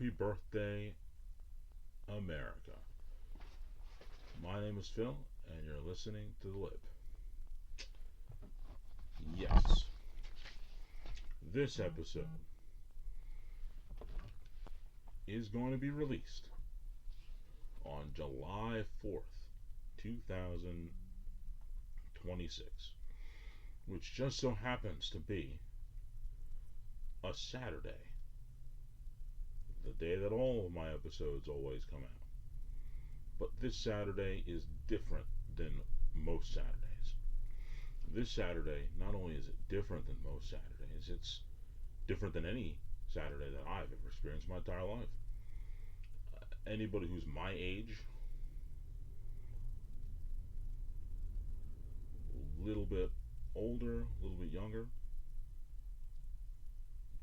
Happy birthday, America. My name is Phil, and you're listening to The Lib. Yes, this episode is going to be released on July 4th, 2026, which just so happens to be a Saturday, the day that all of my episodes always come out. But this Saturday is different than most Saturdays. This Saturday, not only is it different than most Saturdays, it's different than any Saturday that I've ever experienced in my entire life. Anybody who's my age, a little bit older, a little bit younger,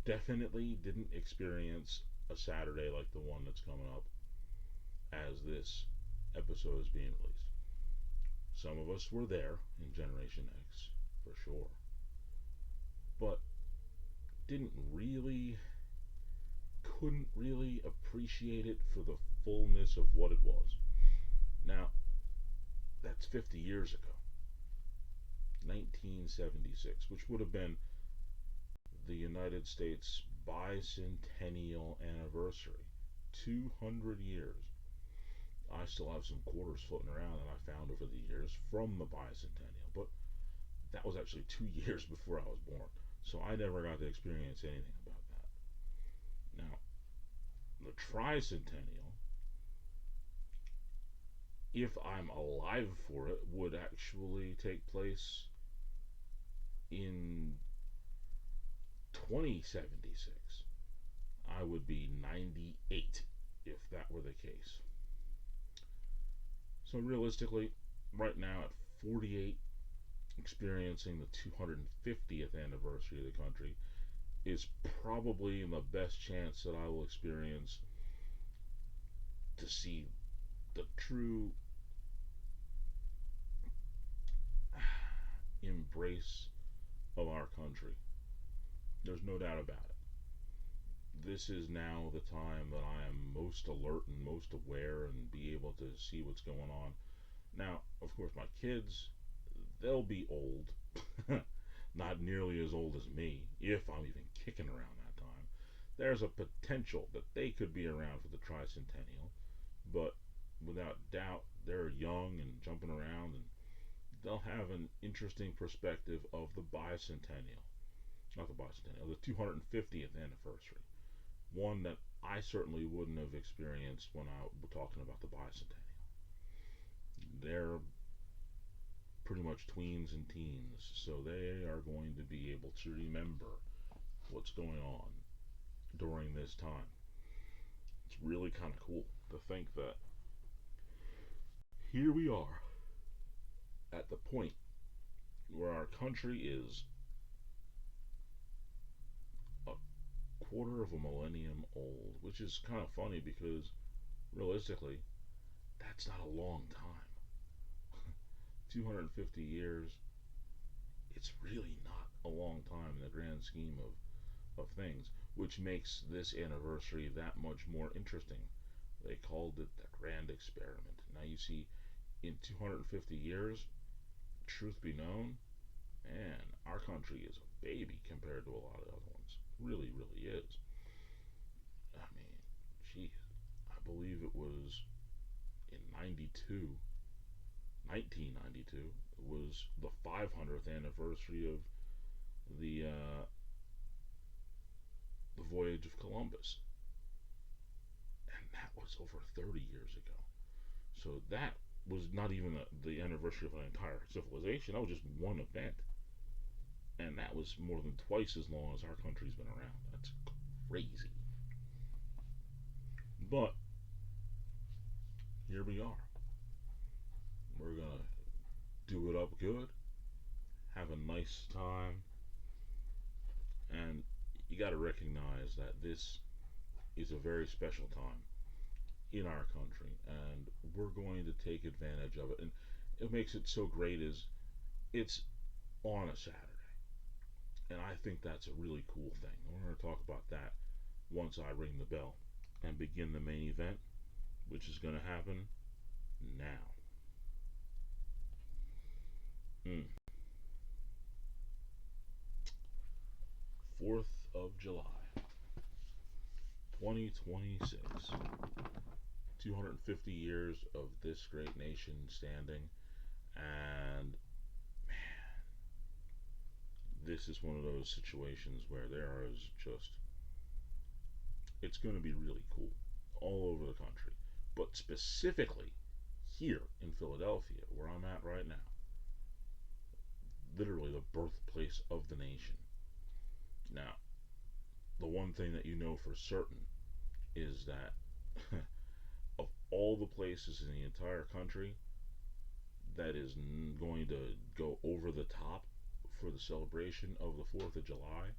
definitely didn't experience a Saturday like the one that's coming up as this episode is being released. Some of us were there in Generation X, for sure, but couldn't really appreciate it for the fullness of what it was. Now, that's 50 years ago, 1976, which would have been the United States bicentennial anniversary. 200 years. I still have some quarters floating around that I found over the years from the bicentennial, but that was actually 2 years before I was born, so I never got to experience anything about that. Now, the tricentennial, if I'm alive for it, would actually take place in 2076. I would be 98 if that were the case. So realistically, right now at 48, experiencing the 250th anniversary of the country is probably the best chance that I will experience to see the true embrace of our country. There's no doubt about it. This is now the time that I am most alert and most aware and be able to see what's going on. Now, of course, my kids, they'll be old. Not nearly as old as me, if I'm even kicking around that time. There's a potential that they could be around for the tricentennial, but without doubt, they're young and jumping around, and they'll have an interesting perspective of the bicentennial. Not the bicentennial, the 250th anniversary. One that I certainly wouldn't have experienced when I was talking about the bicentennial. They're pretty much tweens and teens, so they are going to be able to remember what's going on during this time. It's really kind of cool to think that here we are at the point where our country is a quarter of a millennium old, which is kind of funny because realistically, that's not a long time. 250 years, it's really not a long time in the grand scheme of things, which makes this anniversary that much more interesting. They called it the grand experiment. Now you see, in 250 years, truth be known, man, our country is a baby compared to a lot of other ones. Really, really is. I mean, geez, I believe it was in 1992, it was the 500th anniversary of the voyage of Columbus, and that was over 30 years ago. So that was not even the anniversary of an entire civilization. That was just one event, and that was more than twice as long as our country's been around. That's crazy. But here we are. We're gonna do it up good, have a nice time, and you got to recognize that this is a very special time in our country, and we're going to take advantage of it. And it makes it so great is it's on a Saturday, and I think that's a really cool thing. We're going to talk about that once I ring the bell. and begin the main event, which is going to happen now. Mm. 4th of July, 2026. 250 years of this great nation standing, and this is one of those situations where there is just, it's going to be really cool all over the country, but specifically here in Philadelphia, where I'm at right now, literally the birthplace of the nation. Now, the one thing that you know for certain is that of all the places in the entire country that is going to go over the top for the celebration of the 4th of July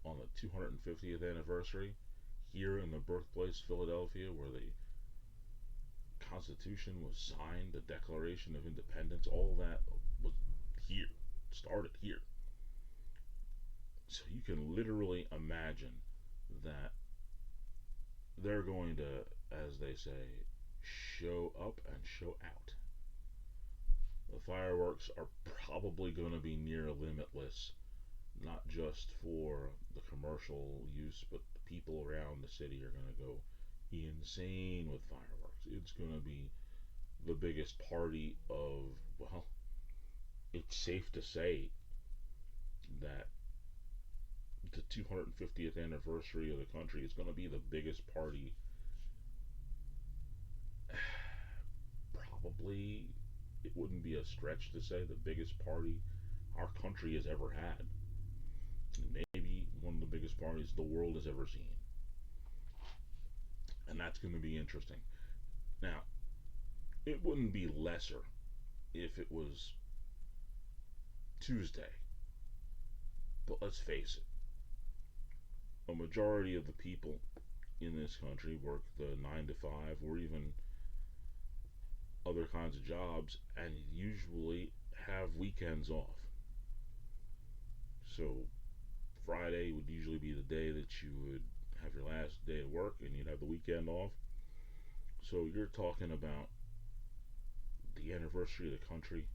on the 250th anniversary, here in the birthplace, Philadelphia, where the Constitution was signed, the Declaration of Independence, all that was here, started here. So you can literally imagine that they're going to, as they say, show up and show out. The fireworks are probably going to be near limitless, not just for the commercial use, but the people around the city are going to go insane with fireworks. It's going to be the biggest party of, well, it's safe to say that the 250th anniversary of the country is going to be the biggest party, probably, it wouldn't be a stretch to say the biggest party our country has ever had. Maybe one of the biggest parties the world has ever seen. And that's going to be interesting. Now, it wouldn't be lesser if it was Tuesday. But let's face it, a majority of the people in this country work the 9 to 5 or even other kinds of jobs and usually have weekends off. So Friday would usually be the day that you would have your last day of work and you'd have the weekend off. So you're talking about the anniversary of the country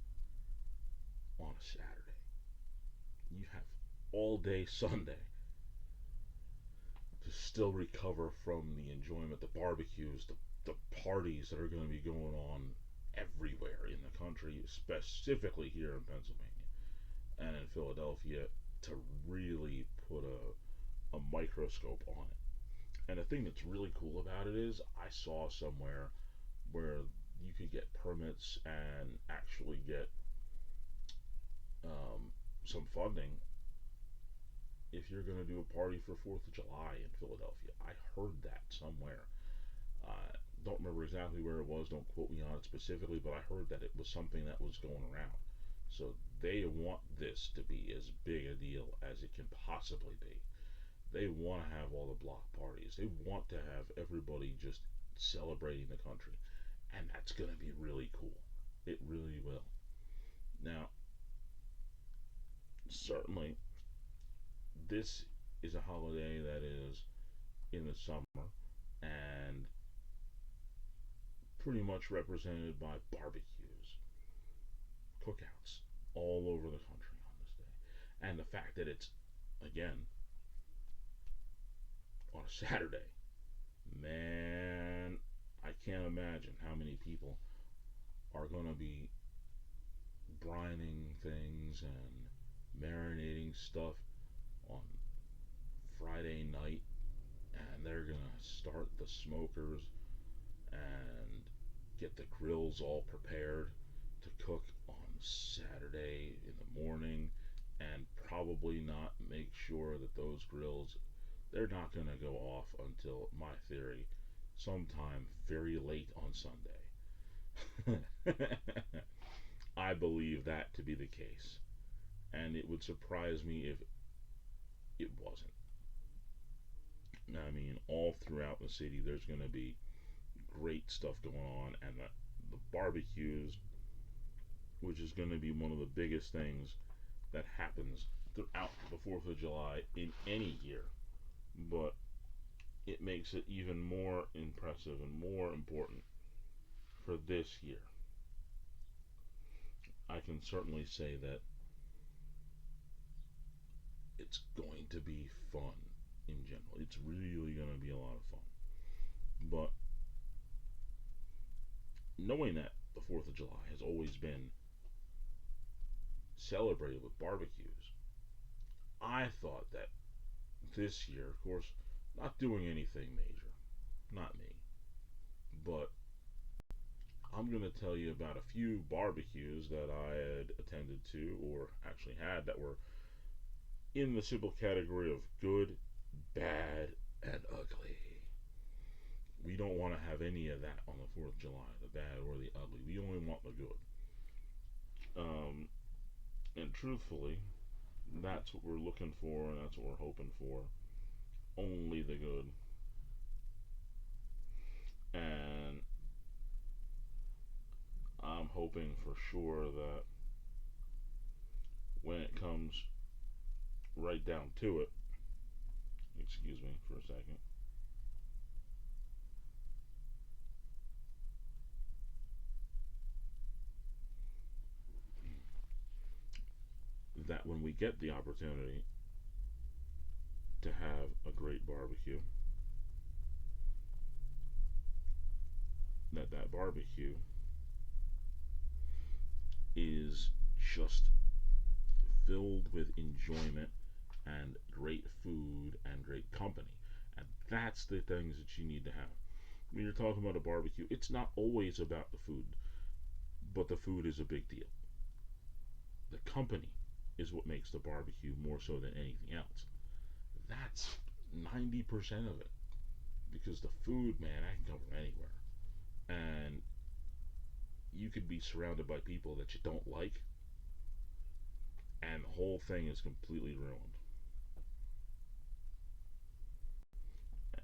on a Saturday. You have all day Sunday to still recover from the enjoyment, the barbecues, the parties that are going to be going on everywhere in the country, specifically here in Pennsylvania and in Philadelphia, to really put a microscope on it. And the thing that's really cool about it is I saw somewhere where you could get permits and actually get some funding if you're going to do a party for 4th of July in Philadelphia. I heard that somewhere. Don't remember exactly where it was, don't quote me on it specifically, but I heard that it was something that was going around. So they want this to be as big a deal as it can possibly be. They want to have all the block parties. They want to have everybody just celebrating the country. And that's going to be really cool. It really will. Now, certainly, this is a holiday that is in the summer and pretty much represented by barbecues, cookouts all over the country on this day. And the fact that it's, again, on a Saturday, man, I can't imagine how many people are going to be brining things and marinating stuff on Friday night, and they're going to start the smokers and get the grills all prepared to cook on Saturday in the morning, and probably not make sure that those grills, they're not going to go off until, my theory, sometime very late on Sunday. I believe that to be the case, and it would surprise me if it wasn't. I mean, all throughout the city, there's going to be great stuff going on, and the barbecues, which is going to be one of the biggest things that happens throughout the 4th of July in any year. But it makes it even more impressive and more important for this year. I can certainly say that it's going to be fun in general. It's really going to be a lot of fun. But knowing that the 4th of July has always been celebrated with barbecues, I thought that this year, of course, not doing anything major, not me, but I'm going to tell you about a few barbecues that I had attended to or actually had that were in the simple category of good, bad, and ugly. We don't want to have any of that on the 4th of July, the bad or the ugly. We only want the good. And truthfully, that's what we're looking for and that's what we're hoping for. Only the good. And I'm hoping for sure that when it comes right down to it, excuse me for a second, that when we get the opportunity to have a great barbecue, that barbecue is just filled with enjoyment and great food and great company. And that's the things that you need to have. When you're talking about a barbecue, it's not always about the food, but the food is a big deal. The company is what makes the barbecue more so than anything else. That's 90% of it. Because the food, man, I can come from anywhere. And you could be surrounded by people that you don't like, and the whole thing is completely ruined.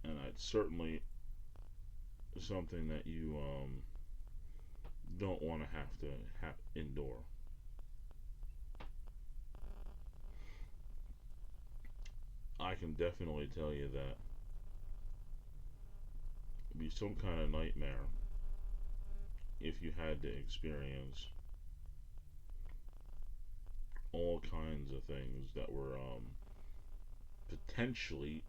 And it's certainly something that you don't want to have endure. I can definitely tell you that it'd be some kind of nightmare if you had to experience all kinds of things that were potentially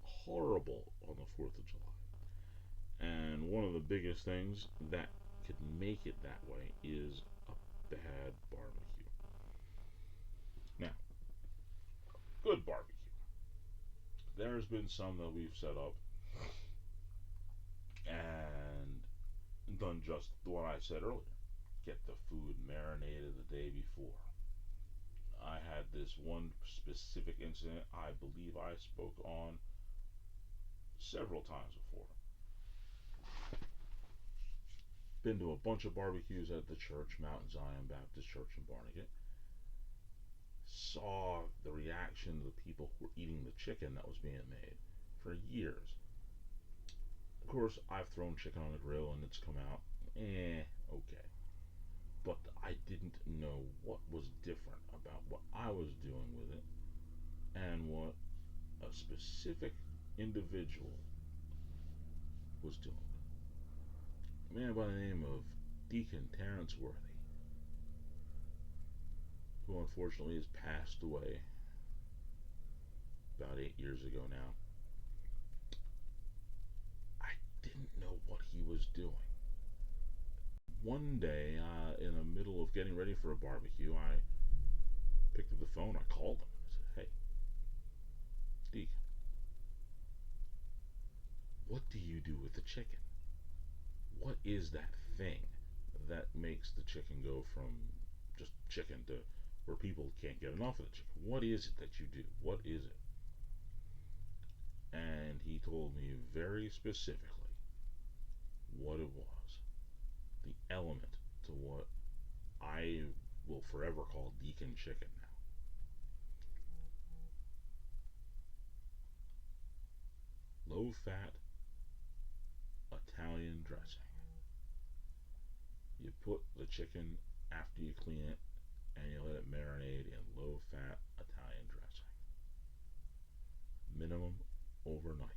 horrible on the 4th of July. And one of the biggest things that could make it that way is a bad barbecue. Now, good barbecue. There's been some that we've set up and done just what I said earlier. Get the food marinated the day before. I had this one specific incident I believe I spoke on several times before. Been to a bunch of barbecues at the church, Mount Zion Baptist Church in Barnegat. Saw the reaction of the people who were eating the chicken that was being made for years. Of course, I've thrown chicken on the grill and it's come out, okay. But I didn't know what was different about what I was doing with it and what a specific individual was doing. A man by the name of Deacon Terrence Worthy, who unfortunately has passed away about 8 years ago now. I didn't know what he was doing. One day, in the middle of getting ready for a barbecue, I picked up the phone, I called him. I said, "Hey, Deacon, what do you do with the chicken? What is that thing that makes the chicken go from just chicken to where people can't get enough of the chicken? What is it that you do? What is it?" And he told me very specifically what it was. The element to what I will forever call Deacon chicken now. Low fat Italian dressing. You put the chicken after you clean it and you let it marinate in low fat Italian dressing. Minimum overnight.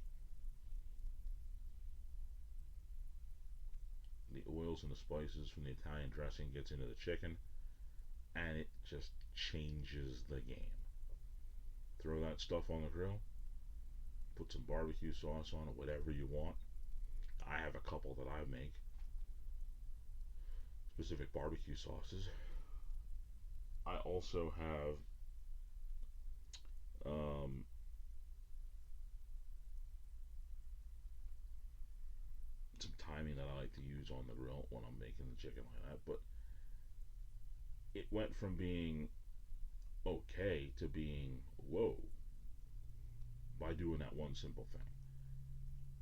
The oils and the spices from the Italian dressing gets into the chicken, and it just changes the game. Throw that stuff on the grill, put some barbecue sauce on it, whatever you want. I have a couple that I make, specific barbecue sauces. I also have um, some timing that I like to use on the grill when I'm making the chicken like that. But it went from being okay to being whoa by doing that one simple thing.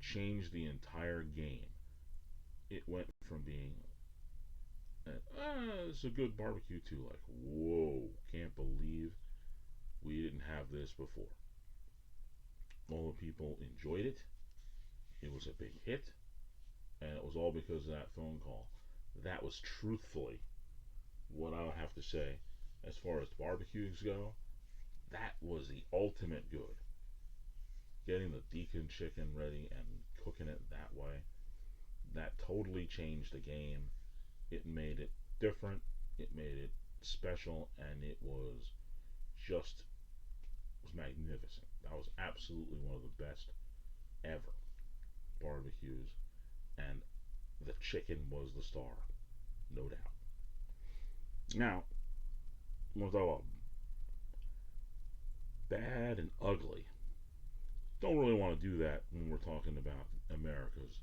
Changed the entire game. It went from being it's a good barbecue to like whoa, can't believe we didn't have this before. All the people enjoyed it. It was a big hit, and it was all because of that phone call. That was truthfully what I would have to say as far as barbecues go. That was the ultimate good. Getting the deacon chicken ready and cooking it that way, that totally changed the game. It made it different, it made it special, and it just was magnificent. That was absolutely one of the best ever barbecues, and the chicken was the star, no doubt. Now, we'll talk about bad and ugly. Don't really want to do that when we're talking about America's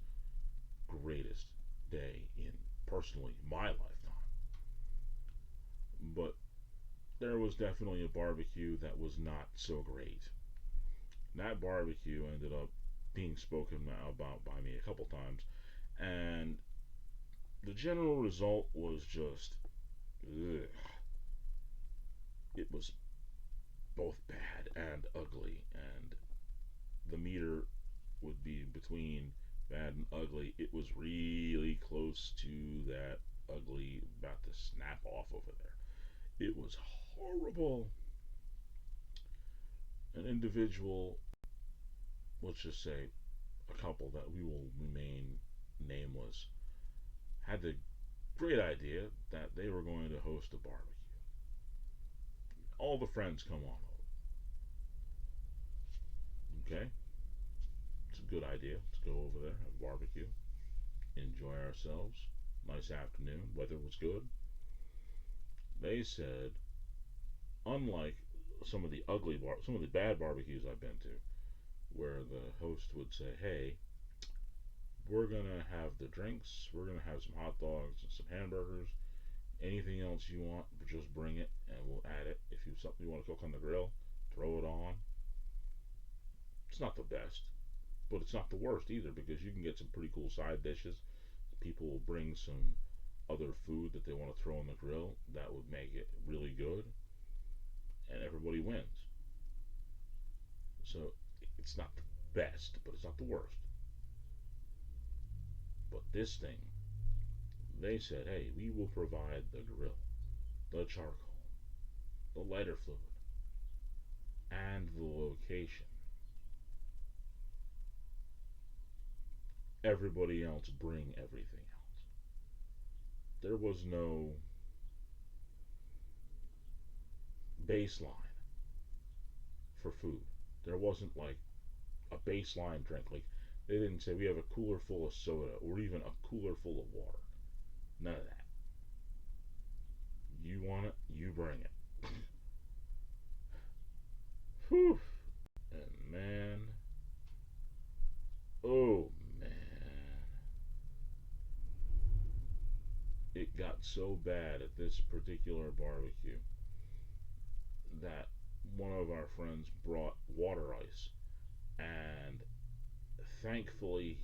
greatest day in personally my lifetime. But there was definitely a barbecue that was not so great. That barbecue ended up being spoken about by me a couple times, and the general result was just ugh. It was both bad and ugly, and the meter would be between bad and ugly. It was really close to that ugly, about to snap off over there. It was horrible. An individual, let's just say a couple that we will remain nameless, had the great idea that they were going to host a barbecue. All the friends come on over. Okay? It's a good idea. Let's go over there, have a barbecue, enjoy ourselves. Nice afternoon. Weather was good. They said, unlike some of the bad barbecues I've been to, where the host would say, "Hey, we're gonna have the drinks. We're gonna have some hot dogs and some hamburgers. Anything else you want, just bring it, and we'll add it. If you something you want to cook on the grill, throw it on." It's not the best, but it's not the worst either, because you can get some pretty cool side dishes. People will bring some other food that they want to throw on the grill that would make it really good, and everybody wins. So it's not the best, but it's not the worst. But this thing, they said, hey, we will provide the grill, the charcoal, the lighter fluid, and the location. Everybody else bring everything else. There was no baseline for food. There wasn't like a baseline drink. Like, they didn't say we have a cooler full of soda or even a cooler full of water. None of that. You want it, you bring it. Whew. And man, oh man, it got so bad at this particular barbecue that one of our friends brought water ice, and thankfully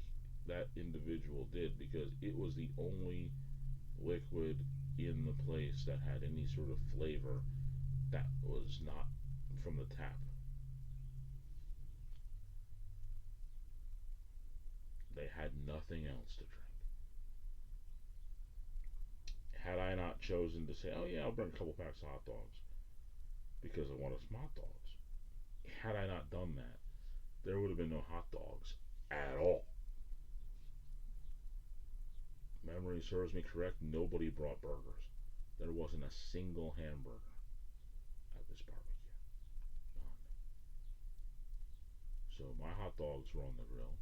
that individual did, because it was the only liquid in the place that had any sort of flavor that was not from the tap. They had nothing else to drink. Had I not chosen to say, oh yeah, I'll bring a couple packs of hot dogs because I wanted some hot dogs, had I not done that, there would have been no hot dogs at all. Memory serves me correct, nobody brought burgers. There wasn't a single hamburger at this barbecue. None. So my hot dogs were on the grill.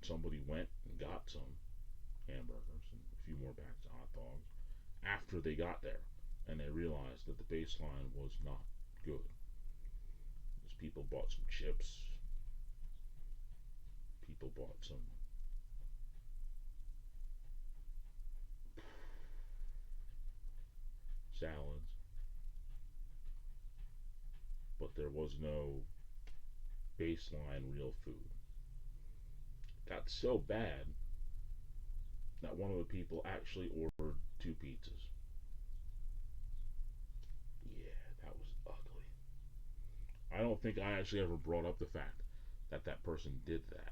Somebody went and got some hamburgers and a few more bags of hot dogs after they got there, and they realized that the baseline was not good. As people bought some chips, people bought some salads, but there was no baseline real food. Got so bad that one of the people actually ordered two pizzas. Yeah, that was ugly. I don't think I actually ever brought up the fact that that person did that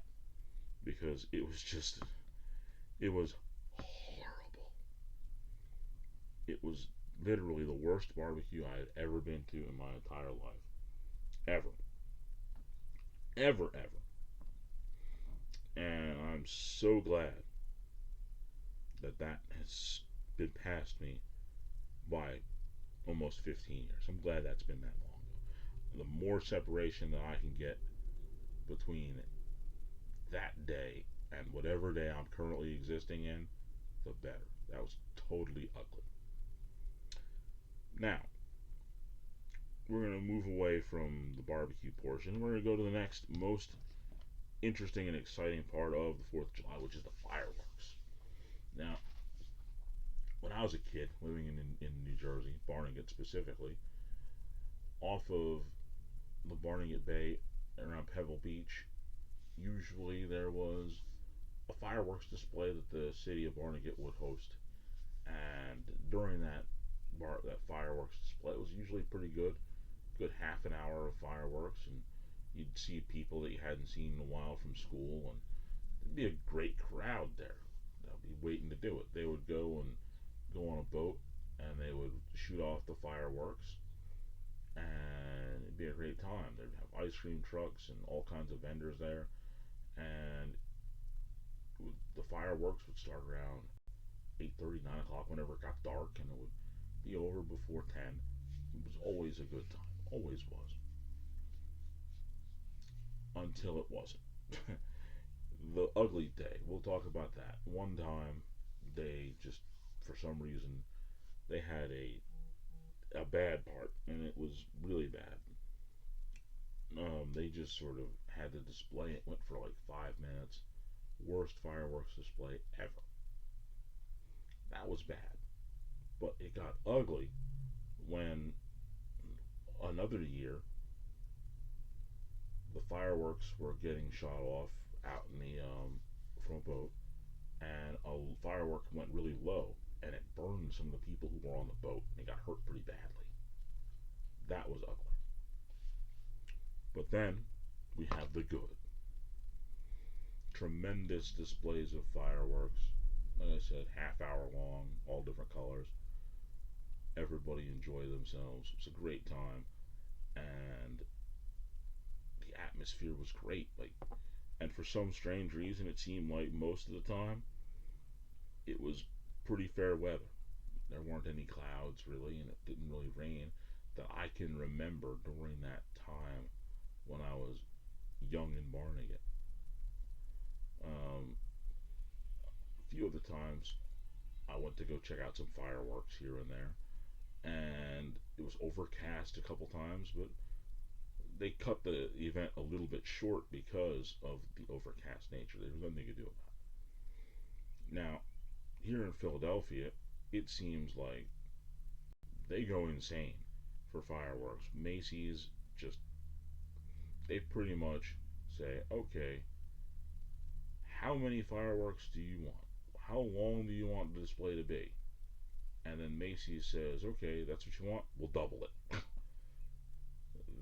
because it was horrible. It was literally the worst barbecue I had ever been to in my entire life. Ever. Ever, ever. And I'm so glad that that has been past me by almost 15 years. I'm glad that's been that long. The more separation that I can get between that day and whatever day I'm currently existing in, the better. That was totally ugly. Now, we're going to move away from the barbecue portion. We're going to go to the next most interesting and exciting part of the 4th of July, which is the fireworks. Now, when I was a kid living in New Jersey, Barnegat specifically, off of the Barnegat Bay around Pebble Beach, usually there was a fireworks display that the city of Barnegat would host. And during that fireworks display, it was usually pretty good half an hour of fireworks, and you'd see people that you hadn't seen in a while from school, and it'd be a great crowd there. They'll be waiting to do it. They would go on a boat, and they would shoot off the fireworks, and it'd be a great time. They'd have ice cream trucks and all kinds of vendors there, and the fireworks would start around 8:30, 9 o'clock, whenever it got dark, and it would be over before 10. It was always a good time. Always was. Until it wasn't. The ugly day. We'll talk about that. One time, they just, for some reason, they had a bad part, and it was really bad. They just sort of had the display. It went for like 5 minutes. Worst fireworks display ever. That was bad. But it got ugly when another year the fireworks were getting shot off out in the from a boat, and a firework went really low, and it burned some of the people who were on the boat, and they got hurt pretty badly. That was ugly. But then we have the good. Tremendous displays of fireworks. Like I said, half hour long, all different colors. Everybody enjoyed themselves. It was a great time, and the atmosphere was great. And for some strange reason, it seemed like most of the time it was pretty fair weather. There weren't any clouds really, and it didn't really rain that I can remember during that time when I was young in Barnegat. A few of the times I went to go check out some fireworks here and there, and it was overcast a couple times, but they cut the event a little bit short because of the overcast nature. There was nothing you could do about it. Now, here in Philadelphia, it seems like they go insane for fireworks. Macy's just, they pretty much say, okay, how many fireworks do you want? How long do you want the display to be? And then Macy's says, okay, that's what you want, we'll double it.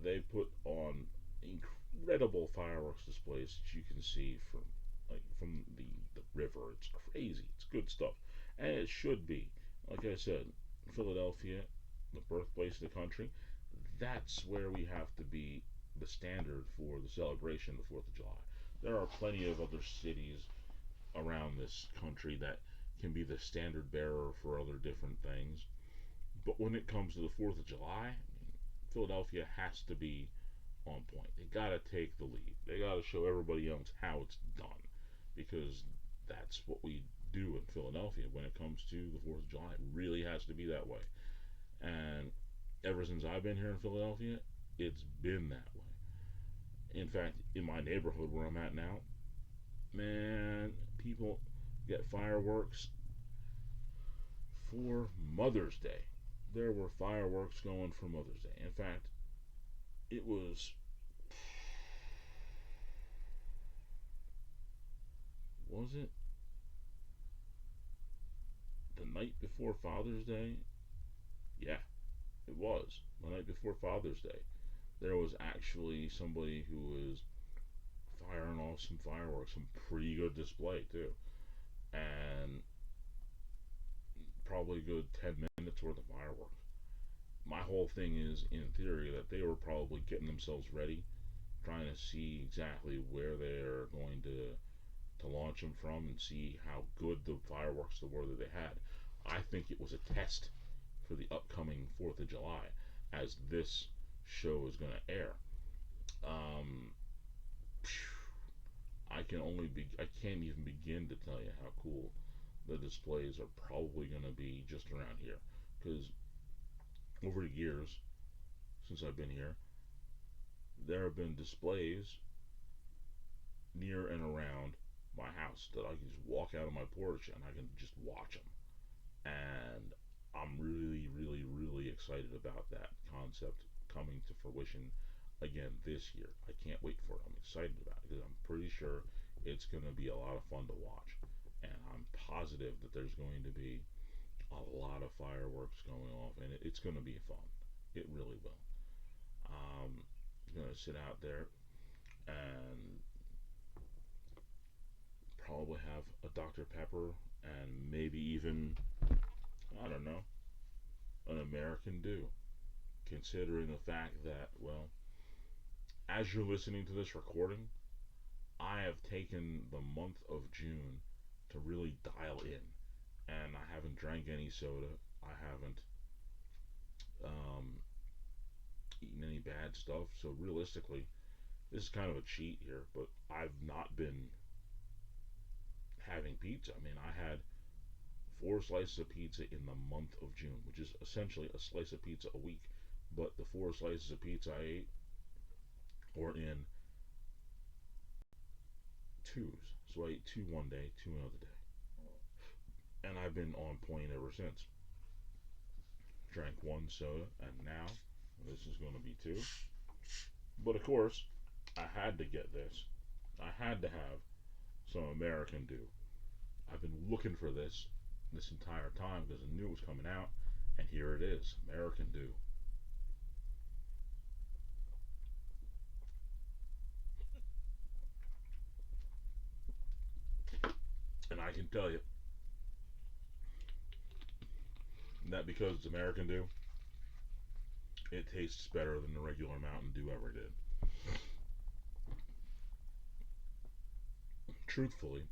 They put on incredible fireworks displays that you can see from the river. It's crazy. It's good stuff. And it should be. Like I said, Philadelphia, the birthplace of the country, that's where we have to be the standard for the celebration of the 4th of July. There are plenty of other cities around this country that can be the standard bearer for other different things. But when it comes to the 4th of July, Philadelphia has to be on point. They got to take the lead. They got to show everybody else how it's done because that's what we do in Philadelphia when it comes to the 4th of July. It really has to be that way. And ever since I've been here in Philadelphia, it's been that way. In fact, in my neighborhood where I'm at now, man, people get fireworks for Mother's Day. There were fireworks going for Mother's Day. In fact, it was it the night before Father's Day? Yeah, it was the night before Father's Day. There was actually somebody who was firing off some fireworks, some pretty good display too, and probably a good 10 minutes worth of fireworks. My whole thing is, in theory, that they were probably getting themselves ready, trying to see exactly where they're going to launch them from and see how good the fireworks were that they had. I think it was a test for the upcoming 4th of July as this show is going to air. Um, I can't even begin to tell you how cool the displays are probably going to be just around here. Because over the years, since I've been here, there have been displays near and around my house that I can just walk out of my porch and I can just watch them. And I'm really, really, really excited about that concept coming to fruition again this year. I can't wait for it. I'm excited about it because I'm pretty sure it's going to be a lot of fun to watch. And I'm positive that there's going to be a lot of fireworks going off, and it's going to be fun. It really will. I'm going to sit out there and probably have a Dr. Pepper and maybe even, I don't know, an American Dew. Considering the fact that, well, as you're listening to this recording, I have taken the month of June to really dial in. And I haven't drank any soda. I haven't um, eaten any bad stuff. So realistically, this is kind of a cheat here, but I've not been having pizza. I mean, I had 4 slices of pizza in the month of June, which is essentially a slice of pizza a week. But the 4 slices of pizza I ate were in twos. So I ate two one day, two another day. And I've been on point ever since. Drank one soda, and now this is going to be two. But of course, I had to get this. I had to have some American Dew. I've been looking for this entire time because I knew it was coming out, and here it is, American Dew. And I can tell you that because it's American Dew, it tastes better than the regular Mountain Dew ever did. Truthfully,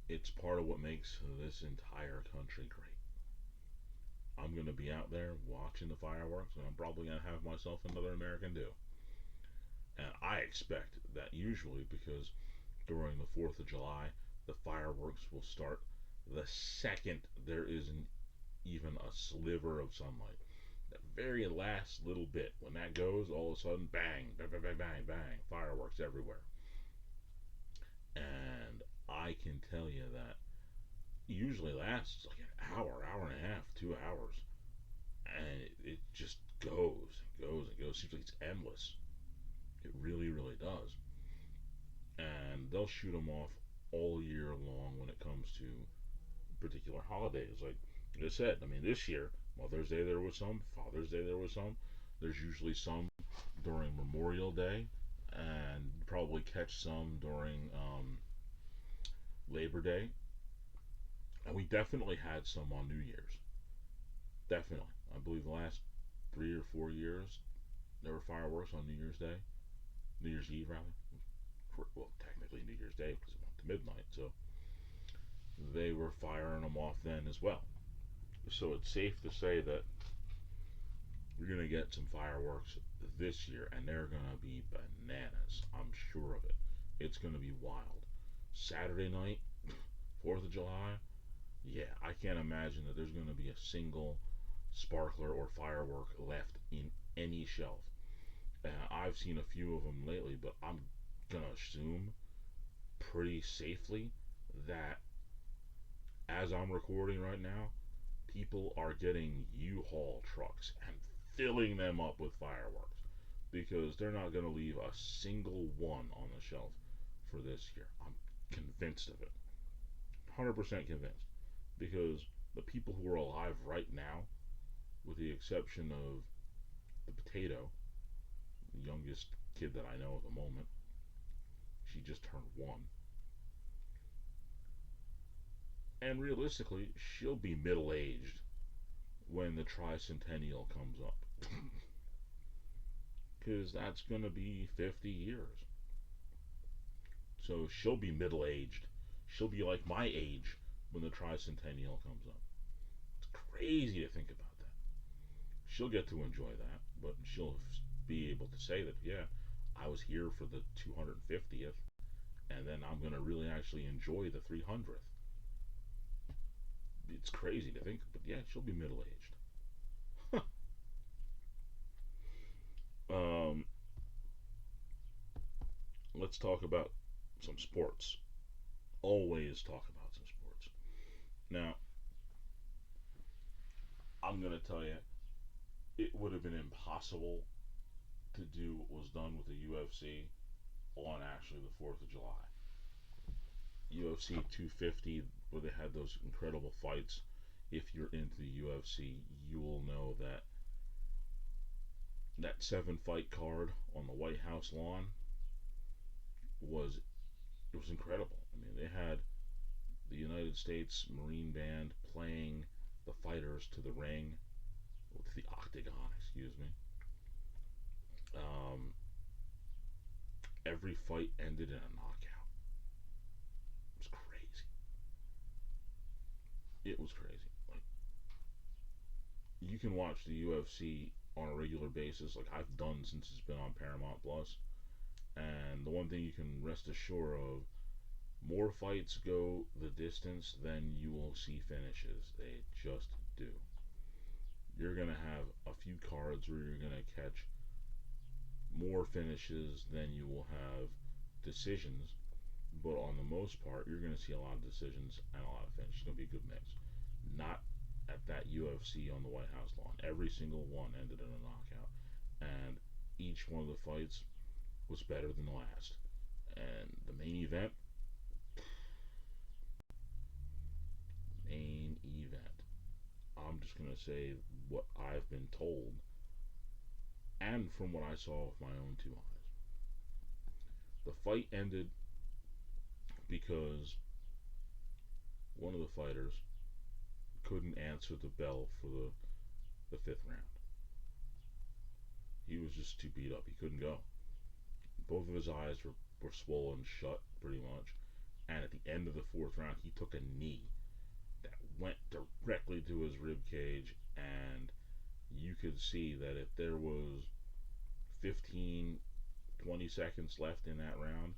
it's part of what makes this entire country great. I'm going to be out there watching the fireworks, and I'm probably going to have myself another American Dew. And I expect that usually because during the 4th of July, the fireworks will start the second there isn't even a sliver of sunlight. That very last little bit, when that goes, all of a sudden, bang, bang, bang, bang, bang, bang, fireworks everywhere. And I can tell you that usually lasts like an hour, hour and a half, 2 hours. And it just goes, goes, and goes. Seems like it's endless. It really, really does. And they'll shoot them off all year long when it comes to particular holidays. Like I said, I mean, this year, Mother's Day there was some, Father's Day there was some. There's usually some during Memorial Day, and probably catch some during Labor Day. And we definitely had some on New Year's. Definitely. I believe the last 3 or 4 years, there were fireworks on New Year's Day, New Year's Eve rather. Well, technically New Year's Day because it went to midnight, so they were firing them off then as well. So it's safe to say that we're gonna get some fireworks this year, and they're gonna be bananas. I'm sure of it. It's gonna be wild. Saturday night, 4th of July. Yeah, I can't imagine that there's gonna be a single sparkler or firework left in any shelf. I've seen a few of them lately, but I'm gonna assume pretty safely that as I'm recording right now, people are getting U-Haul trucks and filling them up with fireworks because they're not going to leave a single one on the shelf for this year. I'm convinced of it. 100% convinced. Because the people who are alive right now, with the exception of the potato, the youngest kid that I know at the moment, she just turned 1. And realistically, she'll be middle aged when the tricentennial comes up. Because that's going to be 50 years. So she'll be middle aged. She'll be like my age when the tricentennial comes up. It's crazy to think about that. She'll get to enjoy that, but she'll be able to say that, yeah, I was here for the 250th, and then I'm going to really actually enjoy the 300th. It's crazy to think, but yeah, she'll be middle aged. um, let's talk about some sports. Always talk about some sports. Now, I'm going to tell you, it would have been impossible to do what was done with the UFC on actually the 4th of July. UFC 250, where they had those incredible fights. If you're into the UFC, you will know that that 7 fight card on the White House lawn was it was incredible. I mean, they had the United States Marine Band playing the fighters to the ring, to the octagon, excuse me. Um, every fight ended in a knockout. It was crazy. It was crazy. Like, you can watch the UFC on a regular basis, like I've done since it's been on Paramount Plus. And the one thing you can rest assured of, more fights go the distance than you will see finishes. They just do. You're going to have a few cards where you're going to catch more finishes than you will have decisions. But on the most part, you're going to see a lot of decisions and a lot of finishes. It's going to be a good mix. Not at that UFC on the White House lawn. Every single one ended in a knockout. And each one of the fights was better than the last. And the main event, I'm just going to say what I've been told and from what I saw with my own 2 eyes. The fight ended because one of the fighters couldn't answer the bell for the 5th round. He was just too beat up. He couldn't go. Both of his eyes were swollen shut pretty much. And at the end of the 4th round, he took a knee that went directly to his rib cage, and you could see that if there was 15, 20 seconds left in that round,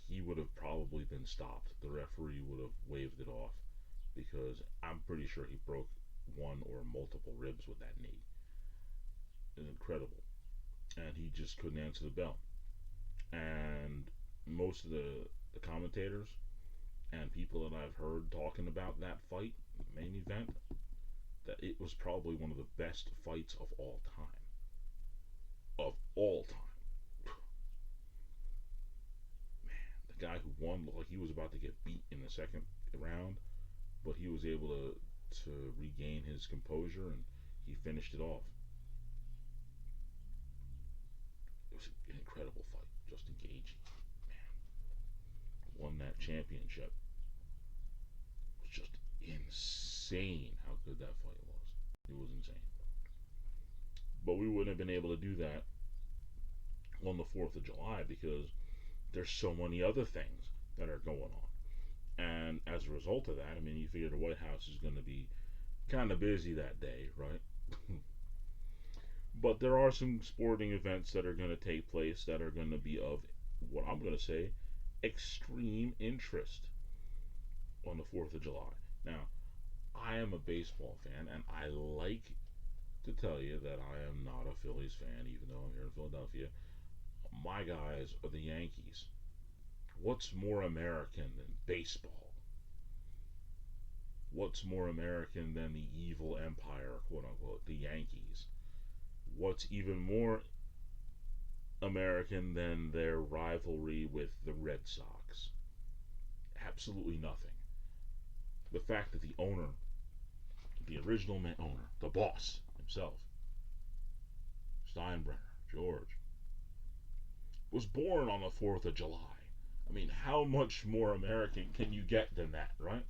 he would have probably been stopped. The referee would have waved it off because I'm pretty sure he broke one or multiple ribs with that knee. It's incredible. And he just couldn't answer the bell. And most of the commentators and people that I've heard talking about that fight, the main event, that it was probably one of the best fights of all time. Of all time. Man, the guy who won looked like he was about to get beat in the 2nd round, but he was able to regain his composure and he finished it off. It was an incredible fight. Justin Gaethje, man, won that championship. It was just insane how good that fight was. It was insane. But we wouldn't have been able to do that on the 4th of July because there's so many other things that are going on. And as a result of that, I mean, you figure the White House is going to be kind of busy that day, right? But there are some sporting events that are going to take place that are going to be of what I'm going to say extreme interest on the 4th of July. Now, I am a baseball fan, and I like to tell you that I am not a Phillies fan, even though I'm here in Philadelphia. My guys are the Yankees. What's more American than baseball? What's more American than the evil empire, quote unquote, the Yankees? What's even more American than their rivalry with the Red Sox? Absolutely nothing. The fact that the owner, the original owner, the boss himself, Steinbrenner, George, was born on the 4th of July. I mean, how much more American can you get than that, right?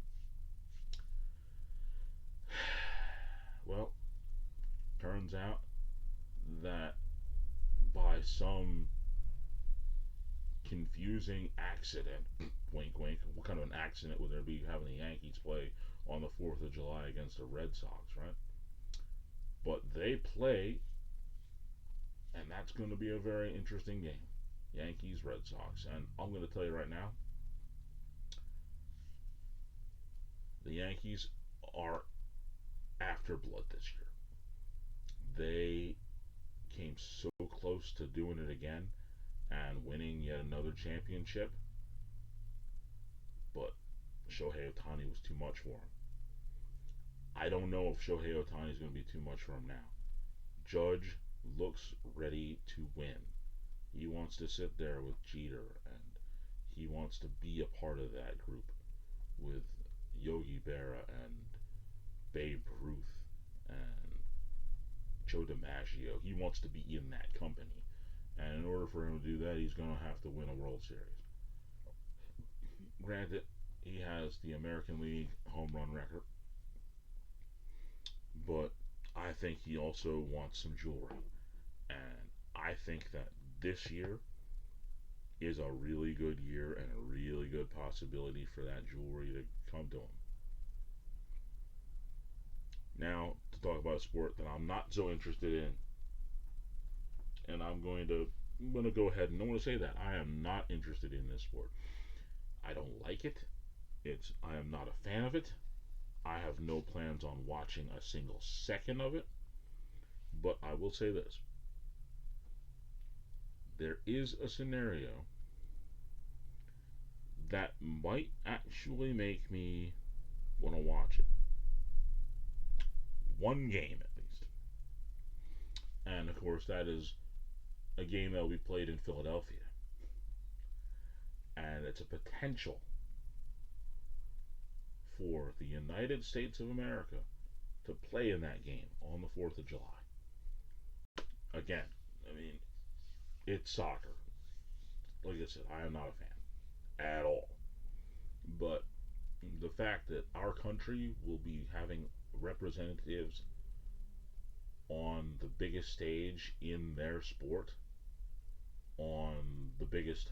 Well, turns out that by some confusing accident, wink wink, what kind of an accident would there be having the Yankees play on the 4th of July against the Red Sox, right? But they play, and that's going to be a very interesting game. Yankees, Red Sox. And I'm going to tell you right now, the Yankees are after blood this year. They came so close to doing it again and winning yet another championship, but Shohei Ohtani was too much for him. I don't know if Shohei Ohtani is going to be too much for him now. Judge looks ready to win. He wants to sit there with Jeter, and he wants to be a part of that group with Yogi Berra and Babe Ruth and Joe DiMaggio. He wants to be in that company. And in order for him to do that, he's going to have to win a World Series. Granted, he has the American League home run record, but I think he also wants some jewelry. And I think that this year is a really good year and a really good possibility for that jewelry to come to him. Now, to talk about a sport that I'm not so interested in, and I'm going to go ahead and I want to say that I am not interested in this sport. I don't like it. I am not a fan of it. I have no plans on watching a single second of it. But I will say this. There is a scenario that might actually make me want to watch it. One game at least. And of course, that is a game that will be played in Philadelphia. And it's a potential for the United States of America to play in that game on the 4th of July. Again, I mean, it's soccer. Like I said, I am not a fan at all. But the fact that our country will be having representatives on the biggest stage in their sport, on the biggest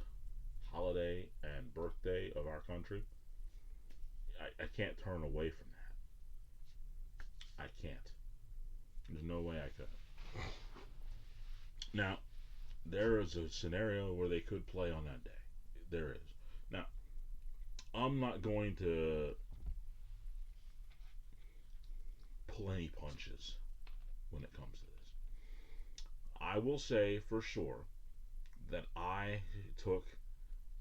holiday and birthday of our country, I can't turn away from that. I can't. There's no way I could. Now, there is a scenario where they could play on that day. There is. Now, I'm not going to pull any punches when it comes to this. I will say for sure that I took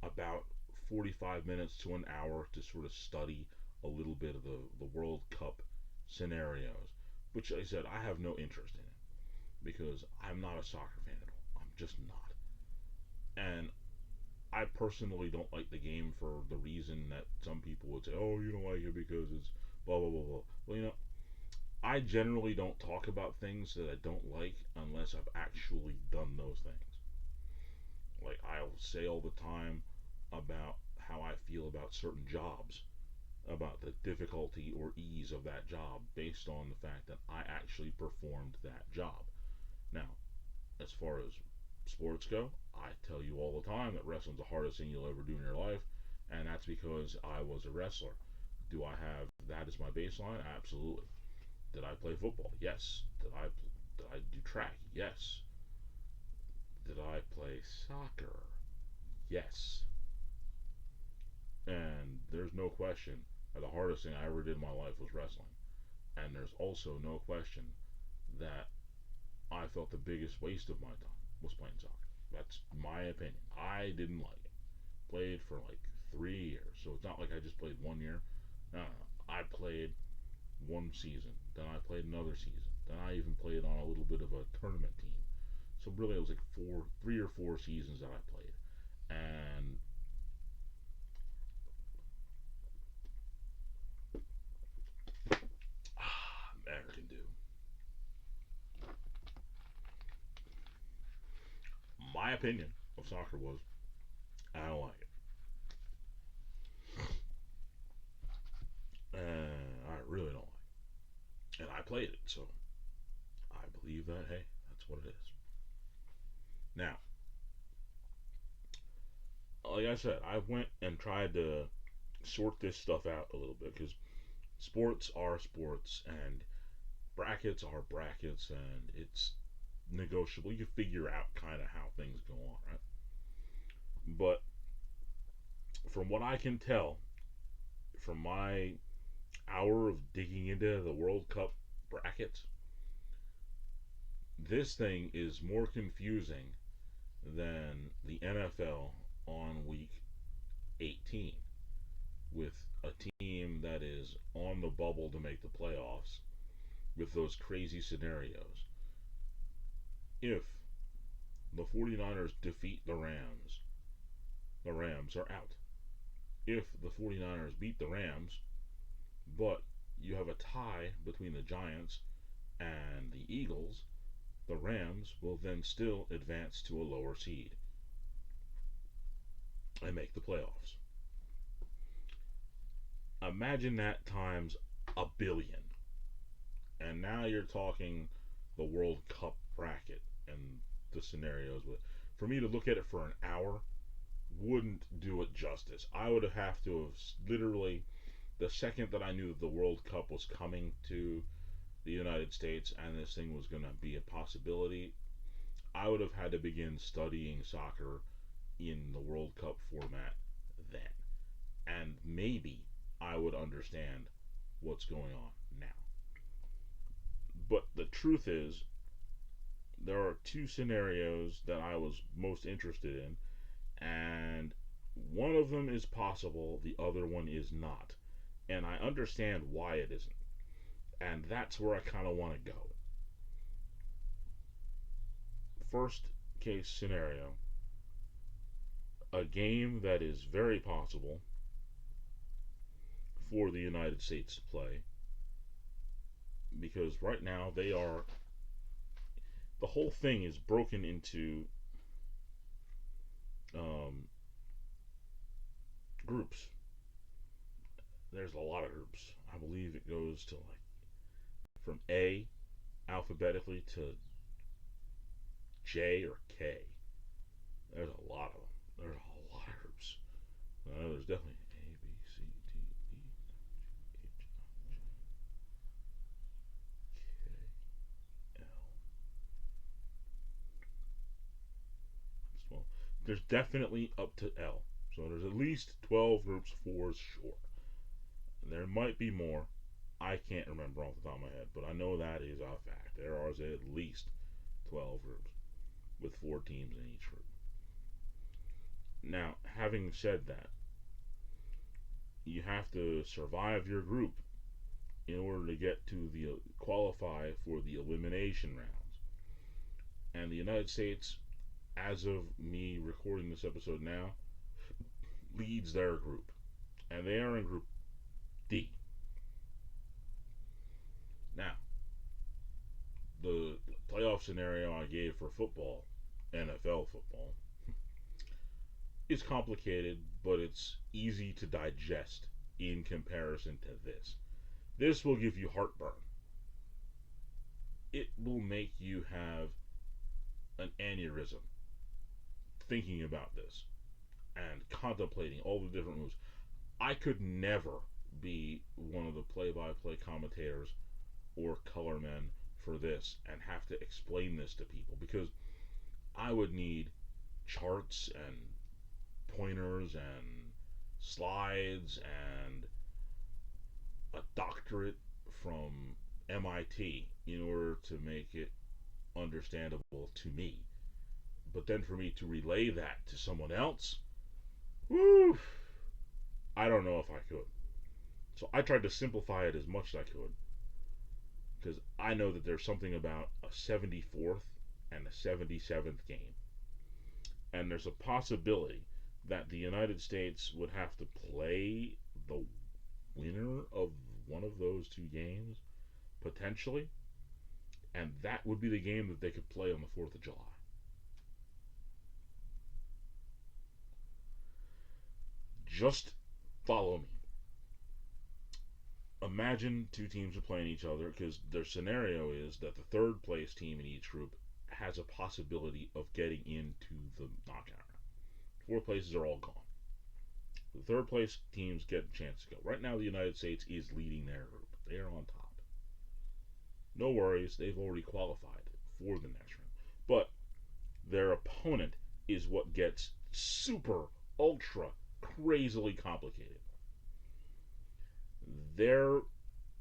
about 45 minutes to an hour to sort of study a little bit of the World Cup scenarios, which I said I have no interest in it because I'm not a soccer fan at all. I'm just not. And I personally don't like the game for the reason that some people would say, oh, you don't like it because it's blah, blah, blah, blah. Well, I generally don't talk about things that I don't like unless I've actually done those things. Like, I'll say all the time about how I feel about certain jobs, about the difficulty or ease of that job based on the fact that I actually performed that job. Now, as far as sports go, I tell you all the time that wrestling's the hardest thing you'll ever do in your life, and that's because I was a wrestler. Do I have that as my baseline? Absolutely. Did I play football? Yes. Did I do track? Yes. Did I play soccer? Yes. And there's no question that the hardest thing I ever did in my life was wrestling. And there's also no question that I felt the biggest waste of my time was playing soccer. That's my opinion. I didn't like it. Played for like 3 years, so it's not like I just played 1 year. No, no, no. I played one season, then I played another season, then I even played on a little bit of a tournament team. So really, it was like 3 or 4 seasons that I played, and American Dew. My opinion of soccer was I don't like it. I really don't like it. And I played it, so I believe that, hey, that's what it is. Now, like I said, I went and tried to sort this stuff out a little bit because sports are sports and brackets are brackets and it's negotiable. You can figure out kind of how things go on, right? But from what I can tell, from my hour of digging into the World Cup brackets, this thing is more confusing than the NFL on week 18 with a team that is on the bubble to make the playoffs with those crazy scenarios. If the 49ers defeat the Rams are out. If the 49ers beat the Rams, but you have a tie between the Giants and the Eagles, the Rams will then still advance to a lower seed and make the playoffs. Imagine that times a billion. And now you're talking the World Cup bracket and the scenarios with. For me to look at it for an hour wouldn't do it justice. I would have to have literally, the second that I knew that the World Cup was coming to the United States and this thing was going to be a possibility, I would have had to begin studying soccer in the World Cup format then. And maybe I would understand what's going on now. But the truth is, there are two scenarios that I was most interested in, and one of them is possible, the other one is not. And I understand why it isn't. And that's where I kind of want to go. First case scenario, a game that is very possible for the United States to play, because right now they are, the whole thing is broken into um, groups. There's a lot of groups. I believe it goes to like from A alphabetically to J or K. There's a lot of them. There's a lot of groups. There's definitely A, B, C, D, E, H, K, L. Well, there's definitely up to L. So there's at least 12 groups for sure. There might be more. I can't remember off the top of my head, but I know that is a fact. There are at least 12 groups with 4 teams in each group. Now, having said that, you have to survive your group in order to get to the qualify for the elimination rounds. And the United States, as of me recording this episode now, leads their group. And they are in Group D. Now, the playoff scenario I gave for football, NFL football, is complicated, but it's easy to digest in comparison to this. This will give you heartburn. It will make you have an aneurysm thinking about this and contemplating all the different moves. I could never be one of the play-by-play commentators or colormen for this and have to explain this to people, because I would need charts and pointers and slides and a doctorate from MIT in order to make it understandable to me. But then for me to relay that to someone else, whew, I don't know if I could. So I tried to simplify it as much as I could, because I know that there's something about a 74th and a 77th game. And there's a possibility that the United States would have to play the winner of one of those two games, potentially, and that would be the game that they could play on the 4th of July. Just follow me. Imagine two teams are playing each other, because their scenario is that the third place team in each group has a possibility of getting into the knockout round. Four places are all gone. The third place teams get a chance to go. Right now, the United States is leading their group. They are on top. No worries, they've already qualified for the next round. But their opponent is what gets super, ultra, crazily complicated. There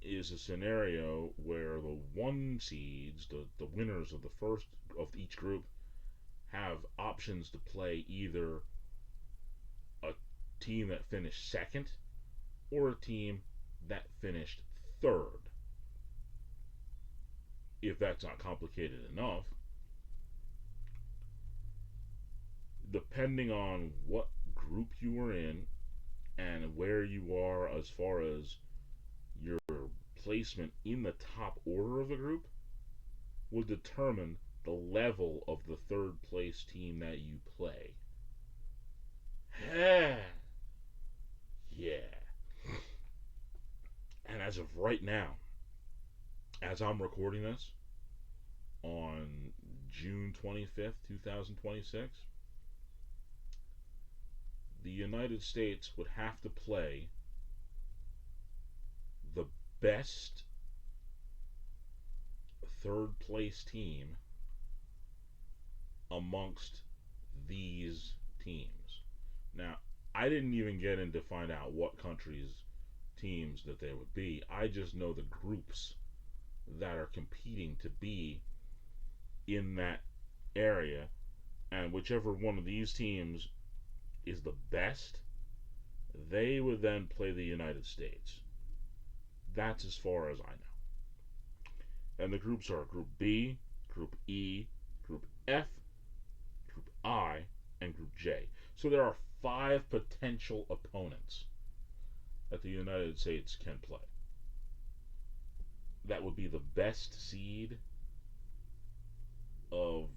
is a scenario where the one seeds, the winners of the first of each group, have options to play either a team that finished second or a team that finished third. If that's not complicated enough, depending on what group you were in and where you are as far as your placement in the top order of the group, will determine the level of the third place team that you play. Yeah. And as of right now, as I'm recording this on June 25th, 2026, the United States would have to play the best third place team amongst these teams. Now, I didn't even get in to find out what countries' teams that they would be. I just know the groups that are competing to be in that area, and whichever one of these teams is the best, they would then play the United States. That's as far as I know. And the groups are Group B, Group E, Group F, Group I, and Group J. So there are 5 potential opponents that the United States can play. That would be the best seed of